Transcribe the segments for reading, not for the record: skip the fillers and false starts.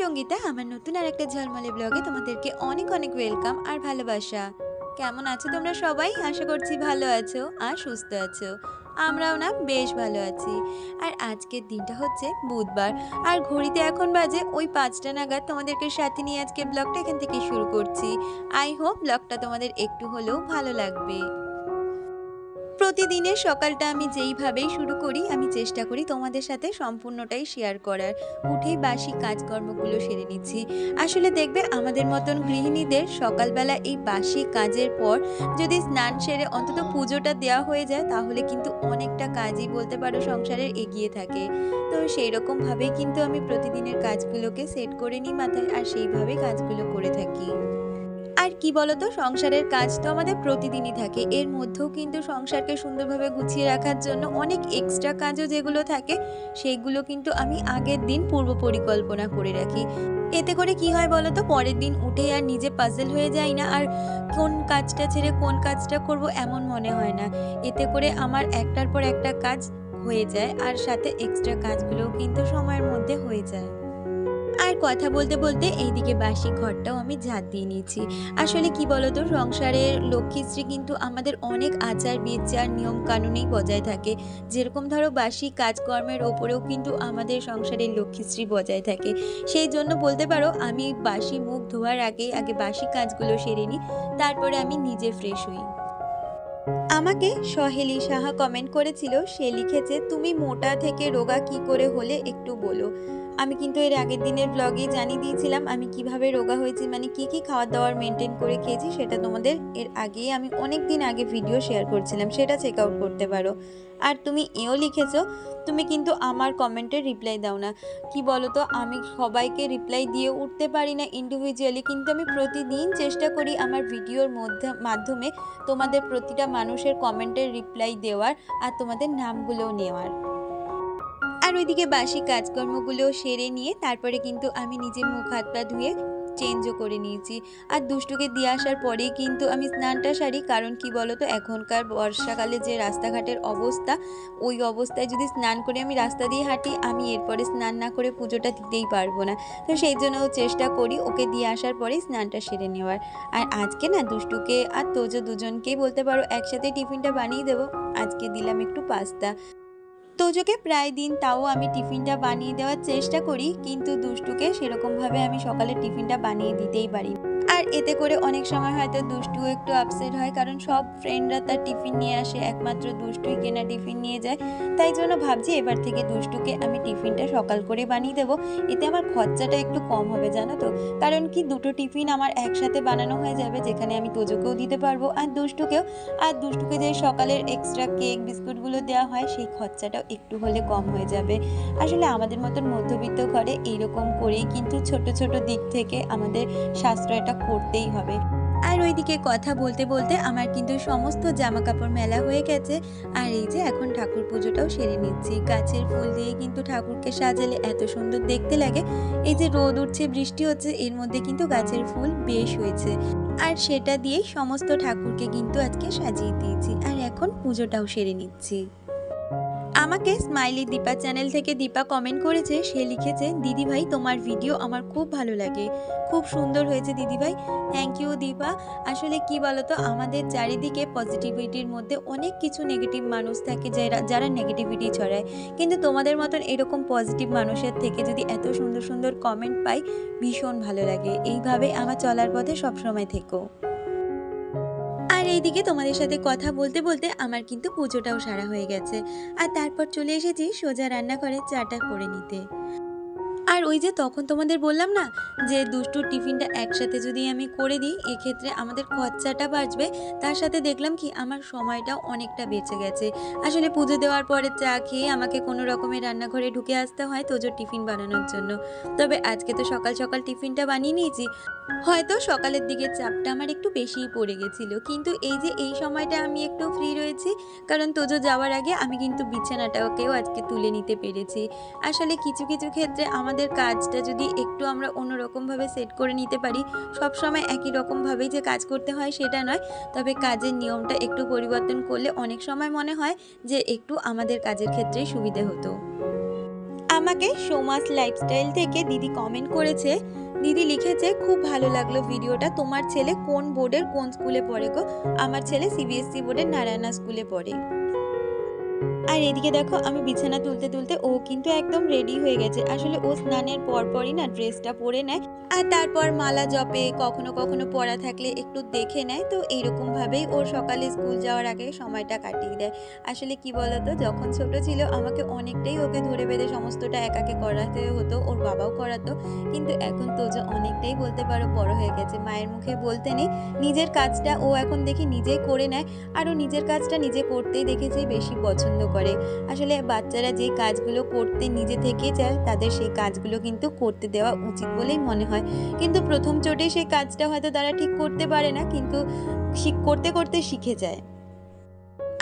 সঙ্গীতা আমার নতুন আরেকটা ঝলমলে ব্লগে তোমাদেরকে অনেক অনেক ওয়েলকাম আর ভালোবাসা। কেমন আছো তোমরা সবাই? আশা করছি ভালো আছো আর সুস্থ আছো। আমরাও না বেশ ভালো আছি। আর আজকের দিনটা হচ্ছে বুধবার। আর ঘড়িতে এখন বাজে ওই ৫টা নাগাদ। তোমাদেরকে সাথে নিয়ে আজকে ব্লগটা এখান থেকে শুরু করছি। আই হোপ ব্লগটা তোমাদের একটু হলেও ভালো লাগবে। প্রতিদিনের সকালটা আমি যেইভাবেই শুরু করি আমি চেষ্টা করি তোমাদের সাথে সম্পূর্ণটাই শেয়ার করার। উঠেই বাসি কাজকর্মগুলো সেরে নিচ্ছি। আসলে দেখবে আমাদের মতন গৃহিণীদের সকালবেলা এই বাসি কাজের পর যদি স্নান সেরে অন্তত পুজোটা দেওয়া হয়ে যায় তাহলে কিন্তু অনেকটা কাজই বলতে পারো সংসারের এগিয়ে থাকে। তো সেই রকমভাবেই কিন্তু আমি প্রতিদিনের কাজগুলোকে সেট করে নিই মাথায়, আর সেইভাবেই কাজগুলো করে থাকি। আর কি বলতো, সংসারের কাজ তো আমাদের প্রতিদিনই থাকে, এর মধ্যেও কিন্তু সংসারকে সুন্দরভাবে গুছিয়ে রাখার জন্য অনেক এক্সট্রা কাজও যেগুলো থাকে সেইগুলো কিন্তু আমি আগের দিন পূর্ব পরিকল্পনা করে রাখি। এতে করে কি হয় বলতো, পরের দিন উঠে আর নিজে পাজল হয়ে যাই না, আর কোন কাজটা ছেড়ে কোন কাজটা করব এমন মনে হয় না। এতে করে আমার একটার পর একটা কাজ হয়ে যায়, আর সাথে এক্সট্রা কাজগুলোও কিন্তু সময়ের মধ্যে হয়ে যায়। আর কথা বলতে বলতে এইদিকে বাসি ঘরটাও আমি ঝাঁট দিয়ে নিয়েছি। আসলে কি বলতো, সংসারের লক্ষ্মীশ্রী কিন্তু আমাদের অনেক আচার বিচার নিয়ম কানুনেই বজায় থাকে। যেরকম ধরো বাসি কাজকর্মের ওপরেও কিন্তু আমাদের সংসারের লক্ষ্মীশ্রী বজায় থাকে। সেই জন্য বলতে পারো আমি বাসি মুখ ধোয়ার আগে বাসি কাজগুলো সেরে নিই, তারপরে আমি নিজে ফ্রেশ হই। আমাকে সহেলি সাহা কমেন্ট করেছিল, সে লিখেছে, তুমি মোটা থেকে রোগা কি করে হলে একটু বলো। আমি কিন্তু এর আগের দিনের ব্লগে জানিয়ে দিয়েছিলাম আমি কিভাবে রোগা হয়েছি, মানে কি কি খাওয়ার দাওয়ার মেনটেন করে খেয়েছি, সেটা তোমাদের এর আগেই আমি অনেক দিন আগে ভিডিও শেয়ার করছিলাম, সেটা চেক আউট করতে পারো। আর তুমি এও লিখেছো, তুমি কিন্তু আমার কমেন্টের রিপ্লাই দাও না। কি বলো তো, আমি সবাইকে রিপ্লাই দিয়ে উঠতে পারি না ইন্ডিভিজুয়ালি, কিন্তু আমি প্রতিদিন চেষ্টা করি আমার ভিডিওর মাধ্যমে তোমাদের প্রতিটা মানুষের কমেন্টের রিপ্লাই দেওয়ার, আর তোমাদের নামগুলোও নেওয়ার। আর ওইদিকে বাসি কাজকর্মগুলো সেরে নিয়ে তারপরে কিন্তু আমি নিজে মুখ হাত পা ধুয়ে চেঞ্জও করে নিয়েছি। আর দুষ্টুকে দিয়ে আসার পরেই কিন্তু আমি স্নানটা সারি, কারণ কি বলতো, এখনকার বর্ষাকালে যে রাস্তাঘাটের অবস্থা, ওই অবস্থায় যদি স্নান করে আমি রাস্তা দিয়ে হাঁটি, আমি এরপরে স্নান না করে পুজোটা দিতেই পারবো না। তো সেই জন্য চেষ্টা করি ওকে দিয়ে আসার পরেই স্নানটা সেরে নেওয়ার। আর আজকে না দুষ্টুকে আর তোজো দুজনকেই বলতে পারো একসাথে টিফিনটা বানিয়ে দেবো। আজকে দিলাম একটু পাস্তা। তোজোকে প্রায় দিন তাও আমি টিফিনটা বানিয়ে দেওয়ার চেষ্টা করি, কিন্তু দুষ্টুকে সেরকমভাবে আমি সকালে টিফিনটা বানিয়ে দিতেই পারি না। আর এতে করে অনেক সময় হয়তো দুষ্টুও একটু আপসেট হয়, কারণ সব ফ্রেন্ডরা তার টিফিন নিয়ে আসে, একমাত্র দুষ্টুই কেনা টিফিন নিয়ে যায়। তাই জন্য ভাবছি এবার থেকে দুষ্টুকে আমি টিফিনটা সকাল করে বানিয়ে দেবো। এতে আমার খরচাটা একটু কম হবে জানো তো, কারণ কি দুটো টিফিন আমার একসাথে বানানো হয়ে যাবে, যেখানে আমি তোজোকেও দিতে পারবো আর দুষ্টুকেও। আর দুষ্টুকে যে সকালের এক্সট্রা কেক বিস্কুটগুলো দেওয়া হয় সেই খরচাটাও একটু হলে কম হয়ে যাবে। আসলে আমাদের মতন মধ্যবিত্ত ঘরে এইরকম করেই কিন্তু ছোট ছোট দিক থেকে আমাদের সাশ্রয়টা করতেই হবে। আর ওইদিকে কথা বলতে বলতে আমার কিন্তু সমস্ত জামা কাপড় মেলা হয়ে গেছে। আর এই যে এখন ঠাকুর পুজোটাও সেরে নিচ্ছি। গাছের ফুল দিয়ে কিন্তু ঠাকুরকে সাজালে এত সুন্দর দেখতে লাগে। এই যে রোদ উঠছে বৃষ্টি হচ্ছে, এর মধ্যে কিন্তু গাছের ফুল বেশ হয়েছে। আর সেটা দিয়েই সমস্ত ঠাকুরকে কিন্তু আজকে সাজিয়ে দিয়েছি। আর এখন পুজোটাও সেরে নিচ্ছি। আমাকে স্মাইলি দীপা চ্যানেল থেকে দীপা কমেন্ট করেছে, সে লিখেছে, দিদিভাই তোমার ভিডিও আমার খুব ভালো লাগে, খুব সুন্দর হয়েছে দিদিভাই। Thank you Dipa. আসলে কি বলতো, আমাদের চারিদিকে পজিটিভিটির মধ্যে অনেক কিছু নেগেটিভ মানুষ থাকে যারা যারা নেগেটিভিটি ছড়ায়, কিন্তু তোমাদের মতন এরকম পজিটিভ মানুষের থেকে যদি এত সুন্দর সুন্দর কমেন্ট পাই, ভীষণ ভালো লাগে। এইভাবে আমার চলার পথে সবসময় থেকো। আর এইদিকে তোমাদের সাথে কথা বলতে বলতে আমার কিন্তু পুজোটাও সারা হয়ে গেছে। আর তারপর চলে এসেছি সোজা রান্নাঘরে চাটা করে নিতে। আর ওই যে তখন তোমাদের বললাম না যে দুষ্টুর টিফিনটা একসাথে যদি আমি করে দিই এক্ষেত্রে আমাদের খরচাটা বাঁচবে, তার সাথে দেখলাম কি আমার সময়টাও অনেকটা বেঁচে গেছে। আসলে পুজো দেওয়ার পরে চা খেয়ে আমাকে কোনো রকমের রান্নাঘরে ঢুকে আসতে হয় তোজোর টিফিন বানানোর জন্য। তবে আজকে তো সকাল সকাল টিফিনটা বানিয়ে নিয়েছি। হয়তো সকালের দিকে চাপটা আমার একটু বেশিই পড়ে গেছিল, কিন্তু এই যে এই সময়টা আমি একটু ফ্রি রয়েছি, কারণ তোজো যাওয়ার আগে আমি কিন্তু বিছানাটাকেও আজকে তুলে নিতে পেরেছি। আসলে কিছু কিছু ক্ষেত্রে আমাদের কাজটা যদি একটু আমরা অন্যরকমভাবে সেট করে নিতে পারি, সবসময় একই রকমভাবেই যে কাজ করতে হয় সেটা নয়, তবে কাজের নিয়মটা একটু পরিবর্তন করলে অনেক সময় মনে হয় যে একটু আমাদের কাজের ক্ষেত্রেই সুবিধে হতো। আমাকে সোমাস লাইফস্টাইল থেকে দিদি কমেন্ট করেছে। দিদি লিখেছে, খুব ভালো লাগলো ভিডিওটা। তোমার ছেলে কোন বোর্ডের কোন স্কুলে পড়ে গো? আমার ছেলে সিবিএসসি বোর্ডের নারায়ণা স্কুলে পড়ে। আর এদিকে দেখো আমি বিছানা তুলতে তুলতে ও কিন্তু একদম রেডি হয়ে গেছে। আসলে ও স্নানের পরপরই না ড্রেসটা পরে নেয়, আর তারপর মালা জপে, কখনো কখনো পড়া থাকলে একটু দেখে নেয়। তো এইরকম ভাবেই ওর সকালে স্কুল যাওয়ার আগে সময়টা কাটিয়ে দেয়। আসলে কি বলতো, যখন ছোট ছিল আমাকে অনেকটাই ওকে ধরে বেঁধে সমস্তটা একাকে করাতে হতো, ওর বাবাও করাতো। কিন্তু এখন তো যে অনেকটাই বলতে পারো বড় হয়ে গেছে, মায়ের মুখে বলতে নেই, নিজের কাজটা ও এখন দেখি নিজেই করে নেয়। আর ও নিজের কাজটা নিজে করতেই দেখেছি বেশি পছন্দ করে। আসলে বাচ্চারা যে কাজগুলো করতে নিজে থেকে চায়, তাদের সেই কাজগুলো কিন্তু করতে দেওয়া উচিত বলেই মনে হয়। কিন্তু প্রথম চোটে সেই কাজটা হয়তো তারা ঠিক করতে পারে না, কিন্তু করতে করতে শিখে যায়।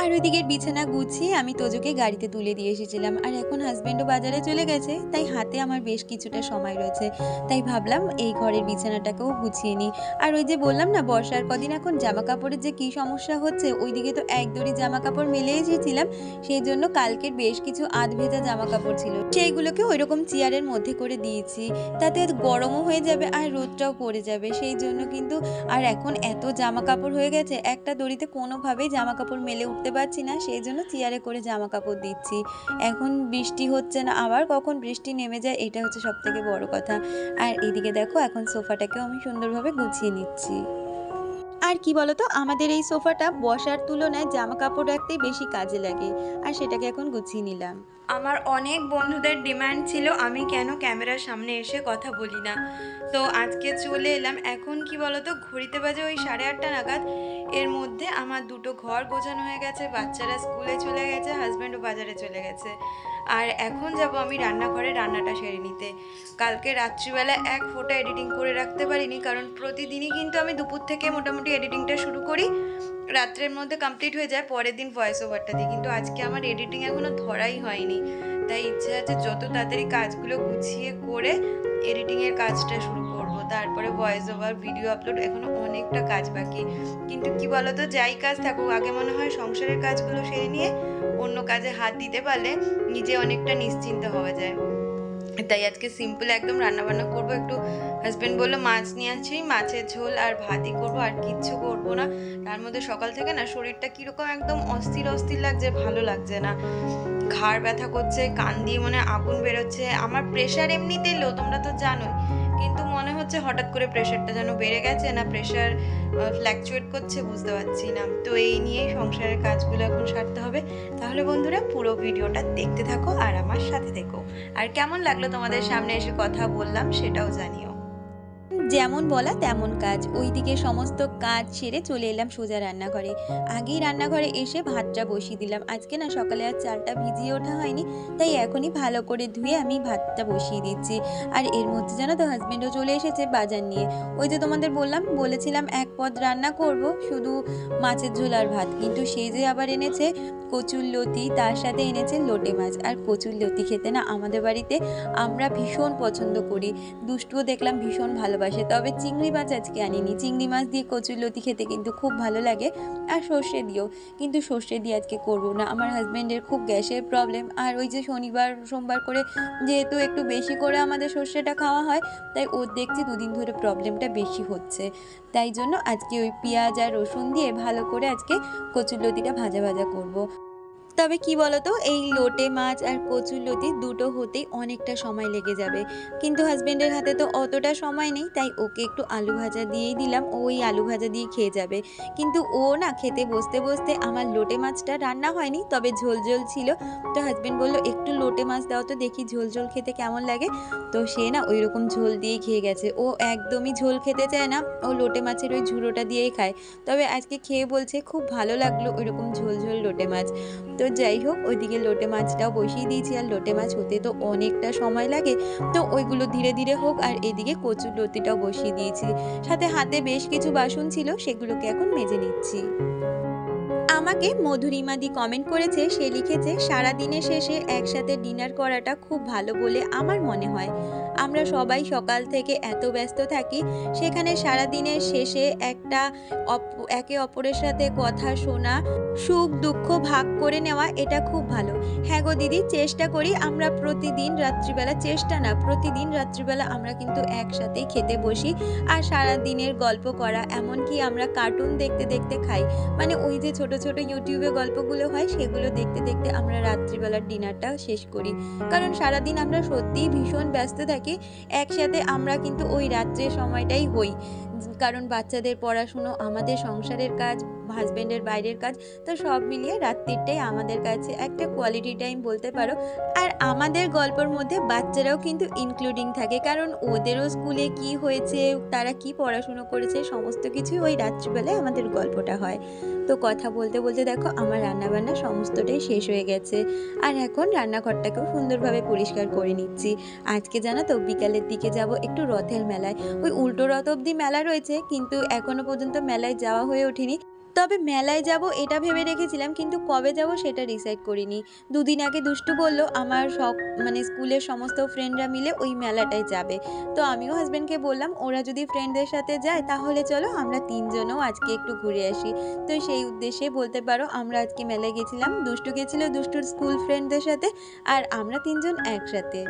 আর ওইদিকের বিছানা গুছিয়ে আমি তোজোকে গাড়িতে তুলে দিয়ে এসেছিলাম। আর এখন হাজবেন্ডও বাজারে চলে গেছে, তাই হাতে আমার বেশ কিছুটা সময় রয়েছে। তাই ভাবলাম এই ঘরের বিছানাটাকেও গুছিয়ে নিই। আর ওই যে বললাম না, বর্ষার কদিন এখন জামা কাপড়ের যে কি সমস্যা হচ্ছে, ওইদিকে তো একদড়ি জামা কাপড় মেলে এসেছিলাম, সেই জন্য কালকের বেশ কিছু আধ ভেজা জামা কাপড় ছিল, সেইগুলোকে ওইরকম চেয়ারের মধ্যে করে দিয়েছি। তাতে গরমও হয়ে যাবে আর রোদটাও পড়ে যাবে, সেই জন্য কিন্তু। আর এখন এত জামা কাপড় হয়ে গেছে, একটা দড়িতে কোনোভাবেই জামা কাপড় মেলে উঠতে পারছি না, সেই জন্য চেয়ারে করে জামা কাপড় দিচ্ছি। এখন বৃষ্টি হচ্ছে না, আবার কখন বৃষ্টি নেমে যায়, এটা হচ্ছে সব থেকে বড় কথা। আর এদিকে দেখো এখন সোফাটাকেও আমি সুন্দরভাবে গুছিয়ে নিচ্ছি। আর কি বলতো, আমাদের এই সোফাটা বসার তুলনায় জামা কাপড় রাখতেই বেশি কাজে লাগে, আর সেটাকে এখন গুছিয়ে নিলাম। আমার অনেক বন্ধুদের ডিমান্ড ছিল আমি কেন ক্যামেরার সামনে এসে কথা বলি না, তো আজকে চলে এলাম। এখন কি বলতো, ঘড়িতে বাজে ওই 8:30 নাগাদ। এর মধ্যে আমার দুটো ঘর গোছানো হয়ে গেছে, বাচ্চারা স্কুলে চলে গেছে, হাজব্যান্ডও বাজারে চলে গেছে। আর এখন যাব আমি রান্নাঘরে রান্নাটা সেরে নিতে। কালকে রাত্রিবেলা এক ফোঁটা এডিটিং করে রাখতে পারিনি, কারণ প্রতিদিনই কিন্তু আমি দুপুর থেকে মোটামুটি এডিটিংটা শুরু করি, রাত্রের মধ্যে কমপ্লিট হয়ে যায়, পরের দিন ভয়েস ওভারটা দিই। কিন্তু আজকে আমার এডিটিং এখনও ধরাই হয়নি, তাই ইচ্ছে আছে যত তাড়াতাড়ি কাজগুলো গুছিয়ে করে এডিটিংয়ের কাজটা শুরু করব, তারপরে ভয়েস ওভার, ভিডিও আপলোড, এখনও অনেকটা কাজ বাকি। কিন্তু কি বলতো, যাই কাজ থাকুক, আগে মনে হয় সংসারের কাজগুলো সেরে নিয়ে অন্য কাজে হাত দিতে পারলে নিজে অনেকটা নিশ্চিন্ত হওয়া যায়। তাই আজকে সিম্পল একদম রান্নাবান্না করবো। একটু হাজব্যান্ড বললো মাছ নিয়ে আসছি, মাছের ঝোল আর ভাতই করবো, আর কিচ্ছু করবো না। তার মধ্যে সকাল থেকে না শরীরটা কীরকম একদম অস্থির অস্থির লাগছে, ভালো লাগছে না, ঘাড় ব্যথা করছে, কান দিয়ে মনে আগুন বেরোচ্ছে। আমার প্রেশার এমনিতেই লো, তোমরা তো জানোই, কিন্তু মনে হচ্ছে হঠাৎ করে প্রেশারটা যেন বেড়ে গেছে, না প্রেশার ফ্ল্যাকচুয়েট করছে বুঝতে পারছি না। তো এই নিয়েই সংসারের কাজগুলো এখন সারতে হবে। তাহলে বন্ধুরা পুরো ভিডিওটা দেখতে থাকো আর আমার সাথে থেকো। আর কেমন লাগলো তোমাদের সামনে এসে কথা বললাম সেটাও জানিও। যেমন বলা তেমন কাজ, ওইদিকে সমস্ত কাজ সেরে চলে এলাম সোজা রান্নাঘরে। আগেই রান্নাঘরে এসে ভাতটা বসিয়ে দিলাম। আজকে না সকালে আর চালটা ভিজিয়ে ওঠা হয়নি, তাই এখনই ভালো করে ধুয়ে আমি ভাতটা বসিয়ে দিচ্ছি। আর এর মধ্যে জানো তো, হাজব্যান্ডও চলে এসেছে বাজার নিয়ে। ওই যে তোমাদের বলেছিলাম এক পদ রান্না করব, শুধু মাছের ঝোল আর ভাত, কিন্তু সে যে আবার এনেছে কচুর লতি, তার সাথে এনেছে লোটে মাছ। আর কচুর লতি খেতে না আমাদের বাড়িতে আমরা ভীষণ পছন্দ করি, দুষ্টুও দেখলাম ভীষণ ভালোবাসে। তবে চিংড়ি মাছ আজকে আনিনি, চিংড়ি মাছ দিয়ে কচুর লতি খেতে কিন্তু খুব ভালো লাগে, আর সর্ষে দিয়েও। কিন্তু সর্ষে দিয়ে আজকে করবো না, আমার হাজব্যান্ডের খুব গ্যাসের প্রবলেম। আর ওই যে শনিবার সোমবার করে যেহেতু একটু বেশি করে আমাদের সর্ষেটা খাওয়া হয়, তাই ওর দেখছি দুদিন ধরে প্রবলেমটা বেশি হচ্ছে। তাই জন্য আজকে ওই পেঁয়াজ আর রসুন দিয়ে ভালো করে আজকে কচুর লতিটা ভাজা ভাজা করবো। তবে কি বলতো, এই লোটে মাছ আর কচুরলতি দুটো হতেই অনেকটা সময় লেগে যাবে, কিন্তু হাজবেন্ডের হাতে তো অতটা সময় নেই, তাই ওকে একটু আলু ভাজা দিয়েই দিলাম, ও ওই আলু ভাজা দিয়ে খেয়ে যাবে। কিন্তু ও না খেতে বসতে বসতে, আমার লোটে মাছটা রান্না হয়নি, তবে ঝোল ঝোল ছিল। তো হাজবেন্ড বললো একটু লোটে মাছ দাও তো দেখি ঝোল ঝোল খেতে কেমন লাগে। তো সে না ওই রকম ঝোল দিয়েই খেয়ে গেছে। ও একদমই ঝোল খেতে চায় না, ও লোটে মাছের ওই ঝুড়োটা দিয়েই খায়। তবে আজকে খেয়ে বলছে খুব ভালো লাগলো ওই রকম ঝোল ঝোল লোটে মাছ। তো যাই হোক, ওইদিকে লোটে মাছটাও বসিয়ে দিয়েছি, আর লোটে মাছ হতে তো অনেকটা সময় লাগে, তো ওইগুলো ধীরে ধীরে হোক। আর এদিকে কচুর লতিটাও বসিয়ে দিয়েছি, সাথে হাতে বেশ কিছু বাসন ছিল, সেগুলোকে এখন মেজে নিচ্ছি। আমাকে মধুরিমাদি কমেন্ট করেছে, সে লিখেছে সারা দিনের শেষে একসাথে ডিনার করাটা খুব ভালো বলে আমার মনে হয়। আমরা সবাই সকাল থেকে এত ব্যস্ত থাকি, সেখানে সারাদিনের শেষে একটা একে অপরের সাথে কথা শোনা, সুখ দুঃখ ভাগ করে নেওয়া, এটা খুব ভালো। হ্যাঁ গো দিদি, চেষ্টা করি আমরা প্রতিদিন রাত্রিবেলা, চেষ্টা না প্রতিদিন রাত্রিবেলা আমরা কিন্তু একসাথেই খেতে বসি আর সারা দিনের গল্প করা, এমনকি আমরা কার্টুন দেখতে দেখতে খাই। মানে ওই যে ছোট ছোট ইউটিউবে গল্পগুলো হয় সেগুলো দেখতে দেখতে আমরা রাত্রিবেলার ডিনারটা শেষ করি। কারণ সারাদিন আমরা সত্যিই ভীষণ ব্যস্ত থাকি, একসাথে আমরা কিন্তু ওই রাত্রের সময়টাই হই। কারণ বাচ্চাদের পড়াশুনো, আমাদের সংসারের কাজ, হাজবেন্ডের বাইরের কাজ, তো সব মিলিয়ে রাত্রিটাই আমাদের কাছে একটা কোয়ালিটি টাইম বলতে পারো। আর আমাদের গল্পের মধ্যে বাচ্চারাও কিন্তু ইনক্লুডিং থাকে, কারণ ওদেরও স্কুলে কি হয়েছে, তারা কি পড়াশুনো করেছে, সমস্ত কিছুই ওই রাত্রিবেলায় আমাদের গল্পটা হয়। তো কথা বলতে বলতে দেখো আমার রান্নাবান্না সমস্তটাই শেষ হয়ে গেছে, আর এখন রান্নাঘরটাকেও সুন্দরভাবে পরিষ্কার করে নিচ্ছি। আজকে জানো তো বিকালের দিকে যাব একটু রথের মেলায়। ওই উল্টো রথ অবধি মেলা রয়েছে, কিন্তু এখনো পর্যন্ত মেলায় যাওয়া হয়ে ওঠেনি। তবে মেলায় যাব এটা ভেবে রেখেছিলাম, কিন্তু কবে যাব সেটা ডিসাইড করিনি। দুদিন আগে দুষ্টু বলল আমার স্কুলের সমস্ত ফ্রেন্ডরা মিলে ওই মেলাটায় যাবে। তো আমিও হাজব্যান্ডকে বললাম ওরা যদি ফ্রেন্ডদের সাথে যায় তাহলে চলো আমরা তিনজনও আজকে একটু ঘুরে আসি। তো সেই উদ্দেশ্যে বলতে পারো আমরা আজকে মেলায় গেছিলাম। দুষ্টু গেছিল দুষ্টুর স্কুল ফ্রেন্ডদের সাথে, আর আমরা তিনজন একসাথে।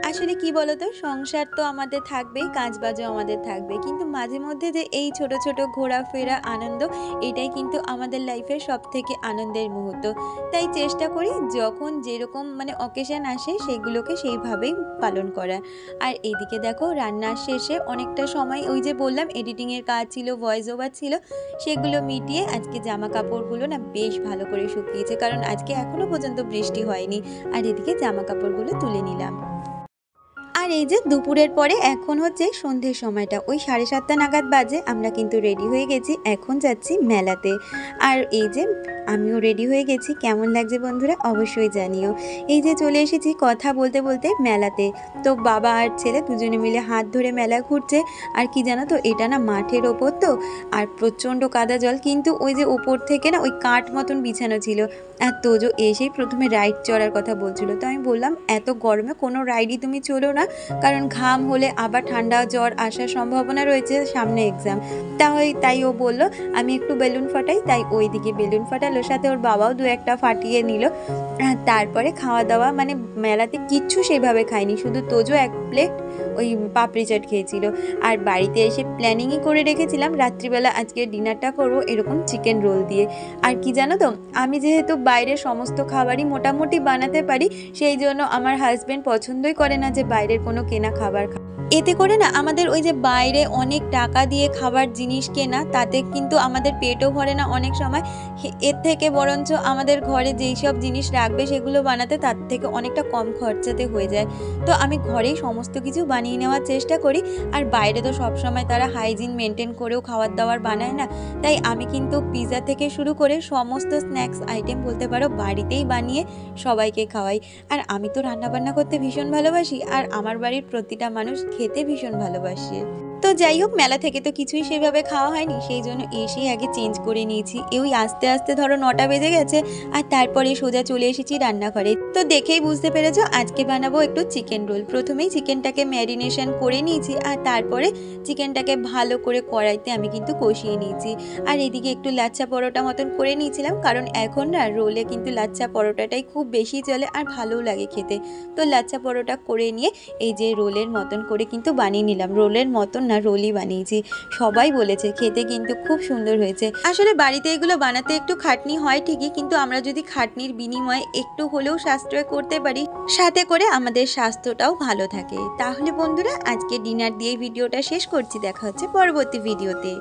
আসলে কি বলতো, সংসার তো আমাদের থাকবেই, কাজবাজও আমাদের থাকবে, কিন্তু মাঝে মধ্যে যে এই ছোট ছোট ঘোরাফেরা আনন্দ, এটাই কিন্তু আমাদের লাইফের সব থেকে আনন্দের মুহূর্ত। তাই চেষ্টা করি যখন যেরকম অকেশন আসে সেগুলোকে সেইভাবেই পালন করা। আর এইদিকে দেখো রান্নার শেষে অনেকটা সময় ওই যে বললাম এডিটিংয়ের কাজ ছিল, ভয়েস ওভার ছিল, সেগুলো মিটিয়ে আজকে জামা কাপড়গুলো না বেশ ভালো করে শুকিয়েছে, কারণ আজকে এখনো পর্যন্ত বৃষ্টি হয়নি। আর এদিকে জামা কাপড়গুলো তুলে নিলাম। আর এই যে দুপুরের পরে এখন হচ্ছে সন্ধ্যের সময়টা, ওই 7:30 নাগাদ বাজে। আমরা কিন্তু রেডি হয়ে গেছি, এখন যাচ্ছি মেলাতে। আর এই যে আমিও রেডি হয়ে গেছি, কেমন লাগছে বন্ধুরা অবশ্যই জানিও। এই যে চলে এসেছি কথা বলতে বলতে মেলাতে। তো বাবা আর ছেলে দুজনে মিলে হাত ধরে মেলা ঘুরছে। আর কি জানো তো, এটা না মাঠের ওপর তো, আর প্রচণ্ড কাদা জল, কিন্তু ওই যে ওপর থেকে না ওই কাঠ মতন বিছানো ছিল। আর তোজো এসেই প্রথমে রাইড চড়ার কথা বলছিল, তো আমি বললাম এত গরমে কোনো রাইডই তুমি চলো না, কারণ ঘাম হলে আবার ঠান্ডা জ্বর আসার সম্ভাবনা রয়েছে, সামনে এক্সাম। তাই ও বলল আমি একটু বেলুন ফাটাই, তাই ওই দিকে বেলুন ফাটালো, সাথে ওর বাবাও দু একটা ফাটিয়ে নিল। তারপরে খাওয়া দাওয়া মেলাতে কিচ্ছু সেভাবে খাইনি, শুধু তোজো 1 প্লেট ওই পাপড়ি চাট খেয়েছিল। আর বাড়িতে এসে প্ল্যানিংই করে রেখেছিলাম রাত্রিবেলা আজকে ডিনারটা করব এরকম চিকেন রোল দিয়ে। আর কি জানো তো, আমি যেহেতু বাইরের সমস্ত খাবারই মোটামুটি বানাতে পারি, সেই জন্য আমার হাজব্যান্ড পছন্দই করে না যে বাইরের কোনো কেনা খাবার। এতে করে না আমাদের ওই যে বাইরে অনেক টাকা দিয়ে খাবার জিনিস কেনা, তাতে কিন্তু আমাদের পেটও ভরে না অনেক সময়। এর থেকে বরঞ্চ আমাদের ঘরে যেই সব জিনিস রাখবে সেগুলো বানাতে তার থেকে অনেকটা কম খরচাতে হয়ে যায়। তো আমি ঘরেই সমস্ত কিছু বানিয়ে নেওয়ার চেষ্টা করি। আর বাইরে তো সবসময় তারা হাইজিন মেনটেন করেও খাবার দাবার বানায় না, তাই আমি কিন্তু পিৎজা থেকে শুরু করে সমস্ত স্ন্যাক্স আইটেম বলতে পারো বাড়িতেই বানিয়ে সবাইকে খাওয়াই। আর আমি তো রান্নাবান্না করতে ভীষণ ভালোবাসি, আর আমার বাড়ির প্রতিটা মানুষ খেতে ভীষণ ভালোবাসে। তো যাই হোক, মেলা থেকে তো কিছুই সেভাবে খাওয়া হয়নি, সেই জন্য এসেই আগে চেঞ্জ করে নিয়েছি। আস্তে আস্তে ধরো 9টা বেজে গেছে, আর তারপরে সোজা চলে এসেছি রান্নাঘরে। তো দেখেই বুঝতে পেরেছো আজকে বানাবো একটু চিকেন রোল। প্রথমেই চিকেনটাকে ম্যারিনেশন করে নিয়েছি, আর তারপরে চিকেনটাকে ভালো করে কড়াইতে আমি কিন্তু কষিয়ে নিয়েছি। আর এদিকে একটু লাচ্ছা পরোটা মতন করে নিয়েছিলাম, কারণ এখন না রোলে কিন্তু লাচ্ছা পরোটাটাই খুব বেশি চলে আর ভালোও লাগে খেতে। তো লাচ্ছা পরোটা করে নিয়ে এই যে রোলের মতন করে কিন্তু বানিয়ে নিলাম। রোলের মতন না, রোলই বানিয়েছি। সবাই বলেছে খেতে কিন্তু খুব সুন্দর হয়েছে। আসলে বাড়িতে এগুলো বানাতে একটু খাটনি হয় ঠিকই, কিন্তু আমরা যদি খাটনির বিনিময়ে একটু হলেও সাশ্রয় করতে পারি, সাথে করে আমাদের স্বাস্থ্যটাও ভালো থাকে। তাহলে বন্ধুরা আজকে ডিনার দিয়ে ভিডিওটা শেষ করছি, দেখা হচ্ছে পরবর্তী ভিডিওতে।